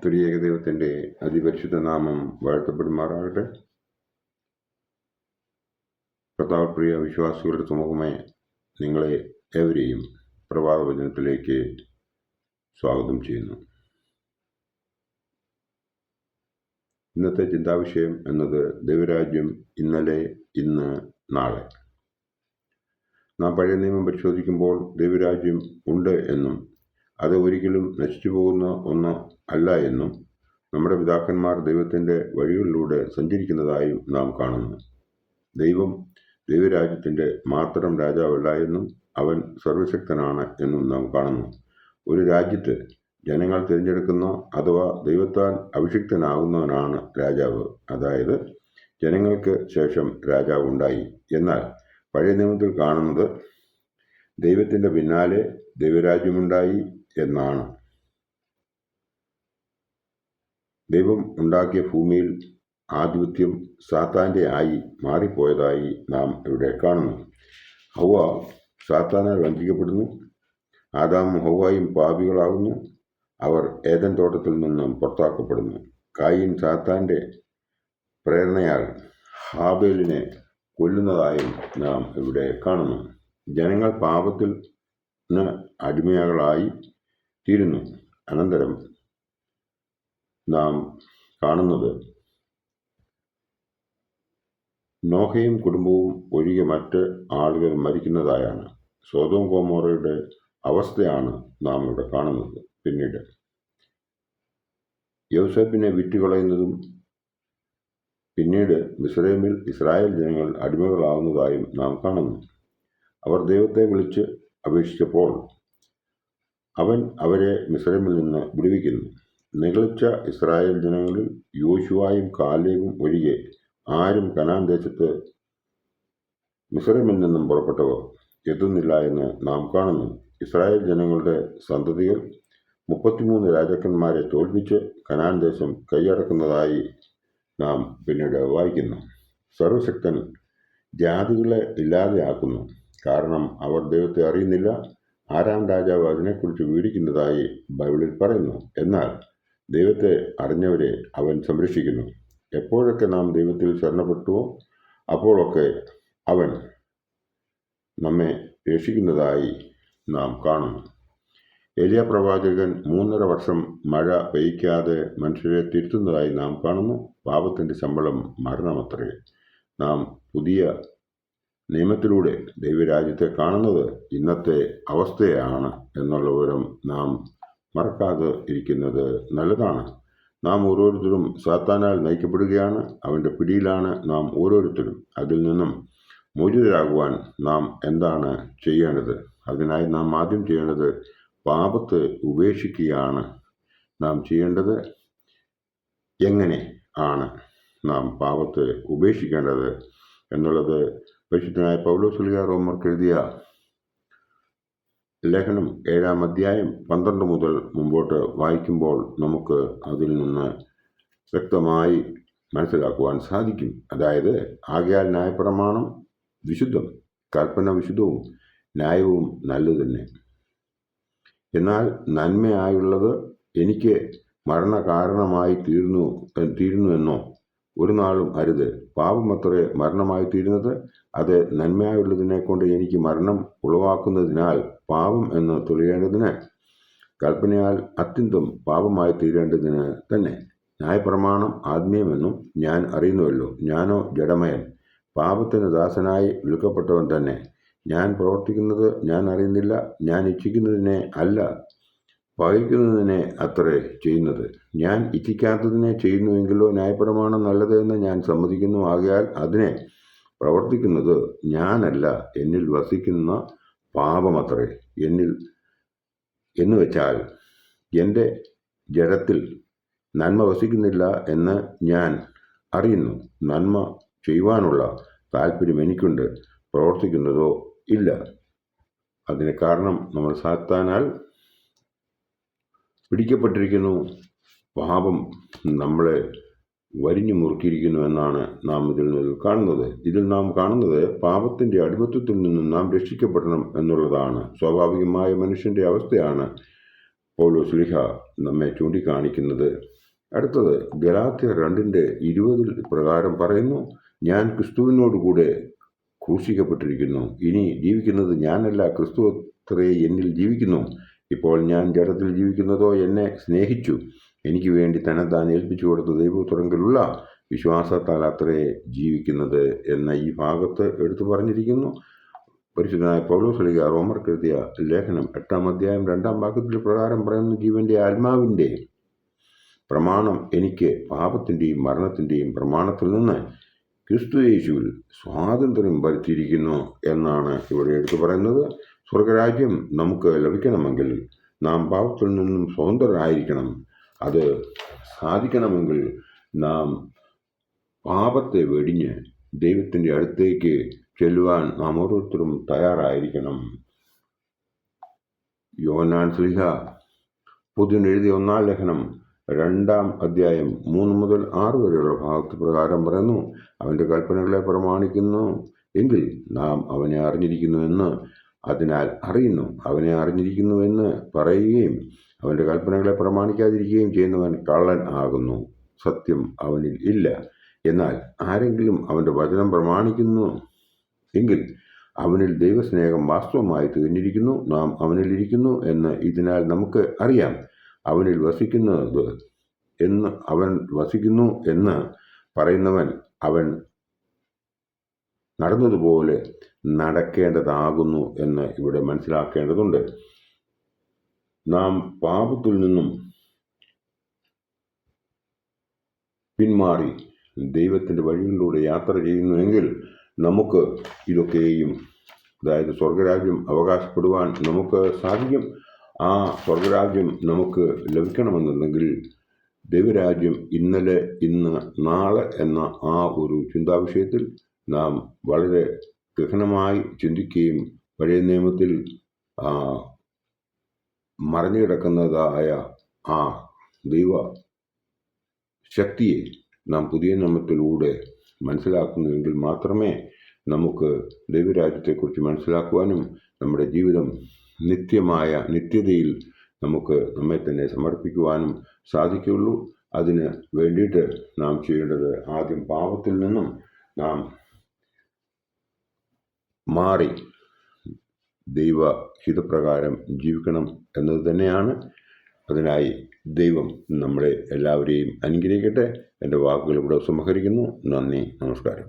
ത്രിയേക ദൈവത്തിൻ്റെ അതിപരിശുദ്ധ നാമം വാഴ്ത്തപ്പെടുമാറാകട്ടെ. കർത്താവ് പ്രിയ വിശ്വാസികളുടെ സമൂഹമേ, നിങ്ങളെ ഏവരെയും പ്രഭാത വചനത്തിലേക്ക് സ്വാഗതം ചെയ്യുന്നു. ഇന്നത്തെ ചിന്താവിഷയം എന്നത് ദൈവരാജ്യം ഇന്നലെ, ഇന്ന്, നാളെ. നാം പഴയ നിയമം പരിശോധിക്കുമ്പോൾ ദൈവരാജ്യം ഉണ്ട് എന്നും അത് ഒരിക്കലും നശിച്ചു പോകുന്ന ഒന്ന് അല്ല എന്നും നമ്മുടെ പിതാക്കന്മാർ ദൈവത്തിൻ്റെ വഴികളിലൂടെ സഞ്ചരിക്കുന്നതായും നാം കാണുന്നു. ദൈവം ദൈവരാജ്യത്തിൻ്റെ മാത്രം രാജാവല്ല എന്നും അവൻ സർവശക്തനാണ് എന്നും നാം കാണുന്നു. ഒരു രാജ്യത്ത് ജനങ്ങൾ തിരഞ്ഞെടുക്കുന്ന അഥവാ ദൈവത്താൽ അഭിഷിക്തനാകുന്നവനാണ് രാജാവ്. അതായത് ജനങ്ങൾക്ക് ശേഷം രാജാവ് ഉണ്ടായി. എന്നാൽ പഴയ നിയമത്തിൽ കാണുന്നത് ദൈവത്തിൻ്റെ പിന്നാലെ ദൈവരാജ്യമുണ്ടായി എന്നാണ്. ദൈവം ഉണ്ടാക്കിയ ഭൂമിയിൽ ആധിപത്യം സാത്താൻ്റെ ആയി മാറിപ്പോയതായി നാം ഇവിടെ കാണുന്നു. ഹൗവ സാത്താനാൽ വഞ്ചിക്കപ്പെടുന്നു. ആദാമും ഹൗവയും പാപികളാകുന്നു. അവർ ഏദൻ തോട്ടത്തിൽ നിന്നും പുറത്താക്കപ്പെടുന്നു. കായീൻ സാത്താൻ്റെ പ്രേരണയാൽ ഹാബേലിനെ കൊല്ലുന്നതായും നാം ഇവിടെ കാണുന്നു. ജനങ്ങൾ പാപത്തിൽ അടിമകളായി തീരുന്നു. അനന്തരം നാം കാണുന്നത് നോഹയും കുടുംബവും ഒഴികെ മറ്റ് ആളുകൾ മരിക്കുന്നതായാണ്. സൊദോം ഗൊമോറയുടെ അവസ്ഥയാണ് നാം ഇവിടെ കാണുന്നത്. പിന്നീട് യോസേഫിനെ വിറ്റുകളയുന്നതും പിന്നീട് മിസ്രൈമിൽ ഇസ്രായേൽ ജനങ്ങൾ അടിമകളാവുന്നതായും നാം കാണുന്നു. അവർ ദൈവത്തെ വിളിച്ച് അപേക്ഷിച്ചപ്പോൾ അവൻ അവരെ മിസ്രൈമിൽ നിന്ന് വിടുവിക്കുന്നു. നിഗളിച്ച ഇസ്രായേൽ ജനങ്ങളിൽ യോശുവയും കാലേബും ഒഴികെ ആരും കനാൻ ദേശത്ത് മിസ്രൈമിൽ നിന്നും പുറപ്പെട്ടവർ എത്തുന്നില്ല എന്ന് നാം കാണുന്നു. ഇസ്രായേൽ ജനങ്ങളുടെ സന്തതികൾ 33 രാജാക്കന്മാരെ തോൽപ്പിച്ച് കനാൻ ദേശം കൈയടക്കുന്നതായി നാം പിന്നീട് വായിക്കുന്നു. സർവശക്തൻ ജാതികളെ ഇല്ലാതെയാക്കുന്നു. കാരണം അവർ ദൈവത്തെ അറിയുന്നില്ല. ആരാം രാജാവ് അതിനെക്കുറിച്ച് വിവരിക്കുന്നതായി ബൈബിളിൽ പറയുന്നു. എന്നാൽ ദൈവത്തെ അറിഞ്ഞവരെ അവൻ സംരക്ഷിക്കുന്നു. എപ്പോഴൊക്കെ നാം ദൈവത്തിൽ ശരണപ്പെട്ടുവോ അപ്പോഴൊക്കെ അവൻ നമ്മെ രക്ഷിക്കുന്നതായി നാം കാണുന്നു. ഏലിയ പ്രവാചകൻ 3.5 വർഷം മഴ പെയ്യ്ക്കാതെ മനുഷ്യരെ തിരുത്തുന്നതായി നാം കാണുന്നു. പാപത്തിൻ്റെ ശമ്പളം മരണമത്രേ. നാം പുതിയ നിയമത്തിലൂടെ ദൈവരാജ്യത്തെ കാണുന്നത് ഇന്നത്തെ അവസ്ഥയാണ് എന്നുള്ള വിവരം നാം മറക്കാതെ ഇരിക്കുന്നത് നല്ലതാണ്. നാം ഓരോരുത്തരും സാത്താനാൽ നയിക്കപ്പെടുകയാണ്. അവൻ്റെ പിടിയിലാണ് നാം ഓരോരുത്തരും. അതിൽ നിന്നും മോചിതരാകുവാൻ നാം എന്താണ് ചെയ്യേണ്ടത്? അതിനായി നാം ആദ്യം ചെയ്യേണ്ടത് പാപത്തെ ഉപേക്ഷിക്കുകയാണ് നാം ചെയ്യേണ്ടത്. എങ്ങനെ ആണ് നാം പാപത്തെ ഉപേക്ഷിക്കേണ്ടത് എന്നുള്ളത് പരിശുദ്ധനായ പൗലോസ് റോമർക്ക് എഴുതിയ ലേഖനം 7-ാം അധ്യായം 12 മുതൽ മുമ്പോട്ട് വായിക്കുമ്പോൾ നമുക്ക് അതിൽ നിന്ന് വ്യക്തമായി മനസ്സിലാക്കുവാൻ സാധിക്കും. അതായത്, ആകയാൽ ന്യായപ്രമാണം വിശുദ്ധം, കൽപ്പന വിശുദ്ധവും ന്യായവും നല്ലത് തന്നെ. എന്നാൽ നന്മയായുള്ളത് എനിക്ക് മരണകാരണമായി തീരുന്നുവെന്നോ ഒരു നാളും അരുത്. പാപമത്രേ മരണമായി തീരുന്നത്. അത് നന്മയായുള്ളതിനെ കൊണ്ട് എനിക്ക് മരണം ഉളവാക്കുന്നതിനാൽ പാപം എന്ന് തെളിയേണ്ടതിന് കൽപ്പനയാൽ അത്യന്തം പാപമായി തീരേണ്ടതിന് തന്നെ. ന്യായപ്രമാണം ആത്മീയമെന്നും ഞാൻ അറിയുന്നുവല്ലോ. ഞാനോ ജഡമയൻ, പാപത്തിന് ദാസനായി വിൽക്കപ്പെട്ടവൻ തന്നെ. ഞാൻ പ്രവർത്തിക്കുന്നത് ഞാൻ അറിയുന്നില്ല. ഞാൻ ഇച്ഛിക്കുന്നതിനെ അല്ല, പകയ്ക്കുന്നതിനെ അത്രേ ചെയ്യുന്നത്. ഞാൻ ഇച്ഛിക്കാത്തതിനെ ചെയ്യുന്നുവെങ്കിലോ ന്യായപ്രമാണം നല്ലത് എന്ന് ഞാൻ സമ്മതിക്കുന്നു. ആകയാൽ അതിനെ പ്രവർത്തിക്കുന്നത് ഞാനല്ല, എന്നിൽ വസിക്കുന്ന പാപമത്രേ. എന്നിൽ എന്ന് വെച്ചാൽ എൻ്റെ ജഡത്തിൽ നന്മ വസിക്കുന്നില്ല എന്ന് ഞാൻ അറിയുന്നു. നന്മ ചെയ്യുവാനുള്ള താല്പര്യം എനിക്കുണ്ട്, പ്രവർത്തിക്കുന്നതോ ഇല്ല. അതിന് കാരണം നമ്മൾ സാത്താനാൽ പിടിക്കപ്പെട്ടിരിക്കുന്നു. പാപം നമ്മളെ വരിഞ്ഞു മുറുക്കിയിരിക്കുന്നു എന്നാണ് നാം ഇതിൽ കാണുന്നത്. ഇതിൽ നാം കാണുന്നത് പാപത്തിൻ്റെ അടിമത്വത്തിൽ നിന്നും നാം രക്ഷിക്കപ്പെടണം എന്നുള്ളതാണ്. സ്വാഭാവികമായ മനുഷ്യൻ്റെ അവസ്ഥയാണ് പൗലോസ് ശ്ലീഹ നമ്മെ ചൂണ്ടിക്കാണിക്കുന്നത്. അടുത്തത് ഗലാത്യർ 2:20 പ്രകാരം പറയുന്നു, ഞാൻ ക്രിസ്തുവിനോടുകൂടെ ക്രൂശിക്കപ്പെട്ടിരിക്കുന്നു. ഇനി ജീവിക്കുന്നത് ഞാനല്ല, ക്രിസ്തു അത്രേ എന്നിൽ ജീവിക്കുന്നു. ഇപ്പോൾ ഞാൻ ജഡത്തിൽ ജീവിക്കുന്നതോ എന്നെ സ്നേഹിച്ചു എനിക്ക് വേണ്ടി തന്നെത്താൻ ഏൽപ്പിച്ചു കൊടുത്ത ദൈവപുത്രങ്കിലുള്ള വിശ്വാസത്താൽ അത്രേ ജീവിക്കുന്നത് എന്ന ഈ ഭാഗത്ത് എടുത്തു പറഞ്ഞിരിക്കുന്നു. പരിശുദ്ധനായ പൗലോസ് ശ്ലീഹ റോമർക്ക് എഴുതിയ ലേഖനം 8-ാം അധ്യായം 2-ാം വാക്യത്തിൽ പ്രകാരം പറയുന്നു, ജീവന്റെ ആത്മാവിൻ്റെ പ്രമാണം എനിക്ക് പാപത്തിൻ്റെയും മരണത്തിൻ്റെയും പ്രമാണത്തിൽ നിന്ന് ക്രിസ്തു യേശുവിൽ സ്വാതന്ത്ര്യം വരുത്തിയിരിക്കുന്നു എന്നാണ് ഇവിടെ എടുത്തു പറയുന്നത്. സ്വർഗരാജ്യം നമുക്ക് ലഭിക്കണമെങ്കിൽ നാം പാപത്തിൽ നിന്നും സ്വതന്ത്രരായിരിക്കണം. അത് സാധിക്കണമെങ്കിൽ നാം പാപത്തെ വെടിഞ്ഞ് ദൈവത്തിൻ്റെ അടുത്തേക്ക് ചെല്ലുവാൻ നാം ഓരോരുത്തരും തയ്യാറായിരിക്കണം. യോഹന്നാൻ ശ്ലീഹ പുതിയ എഴുതിയ 1-ാം ലേഖനം 2-ാം അധ്യായം 3-6 വരെയുള്ള ഭാഗത്ത് പ്രകാരം പറയുന്നു, അവൻ്റെ കൽപ്പനകളെ പ്രമാണിക്കുന്നു എങ്കിൽ നാം അവനെ അറിഞ്ഞിരിക്കുന്നുവെന്ന് അതിനാൽ അറിയുന്നു. അവനെ അറിഞ്ഞിരിക്കുന്നുവെന്ന് പറയുകയും അവൻ്റെ കൽപ്പനകളെ പ്രമാണിക്കാതിരിക്കുകയും ചെയ്യുന്നവൻ കള്ളൻ ആകുന്നു, സത്യം അവനിൽ ഇല്ല. എന്നാൽ ആരെങ്കിലും അവൻ്റെ വചനം പ്രമാണിക്കുന്നു എങ്കിൽ അവനിൽ ദൈവസ്നേഹം വാസ്തവമായി തീർന്നിരിക്കുന്നു. നാം അവനിൽ ഇരിക്കുന്നു എന്ന് ഇതിനാൽ നമുക്ക് അറിയാം. അവൻ വസിക്കുന്നു എന്ന് പറയുന്നവൻ അവൻ നടന്നതുപോലെ നടക്കേണ്ടതാകുന്നു എന്ന് ഇവിടെ മനസ്സിലാക്കേണ്ടതുണ്ട്. നാം പാപത്തിൽ നിന്നും പിന്മാറി ദൈവത്തിൻ്റെ വഴികളിലൂടെ യാത്ര ചെയ്യുന്നുവെങ്കിൽ നമുക്ക് ഇതൊക്കെയും, അതായത് സ്വർഗരാജ്യം അവകാശപ്പെടുവാൻ നമുക്ക് സാധിക്കും. ആ സ്വർഗരാജ്യം നമുക്ക് ലഭിക്കണമെന്നുണ്ടെങ്കിൽ ദൈവരാജ്യം ഇന്നലെ, ഇന്ന്, നാളെ എന്ന ആ ഒരു ചിന്താവിഷയത്തിൽ നാം വളരെ ഗഹനമായി ചിന്തിക്കുകയും പഴയ നിയമത്തിൽ മറഞ്ഞു കിടക്കുന്നതായ ആ ദൈവ ശക്തിയെ നാം പുതിയ നിയമത്തിലൂടെ മനസ്സിലാക്കുന്നുവെങ്കിൽ മാത്രമേ നമുക്ക് ദൈവരാജ്യത്തെക്കുറിച്ച് മനസ്സിലാക്കുവാനും നമ്മുടെ ജീവിതം നിത്യതയിൽ നമുക്ക് നമ്മെ തന്നെ സമർപ്പിക്കുവാനും സാധിക്കുകയുള്ളൂ. അതിന് വേണ്ടിയിട്ട് നാം ചെയ്യേണ്ടത് ആദ്യം പാപത്തിൽ നിന്നും നാം മാറി ദൈവഹിതപ്രകാരം ജീവിക്കണം എന്നത് തന്നെയാണ്. അതിനായി ദൈവം നമ്മളെ എല്ലാവരെയും അനുഗ്രഹിക്കട്ടെ. എൻ്റെ വാക്കുകൾ ഇവിടെ ഉപസംഹരിക്കുന്നു. നന്ദി, നമസ്കാരം.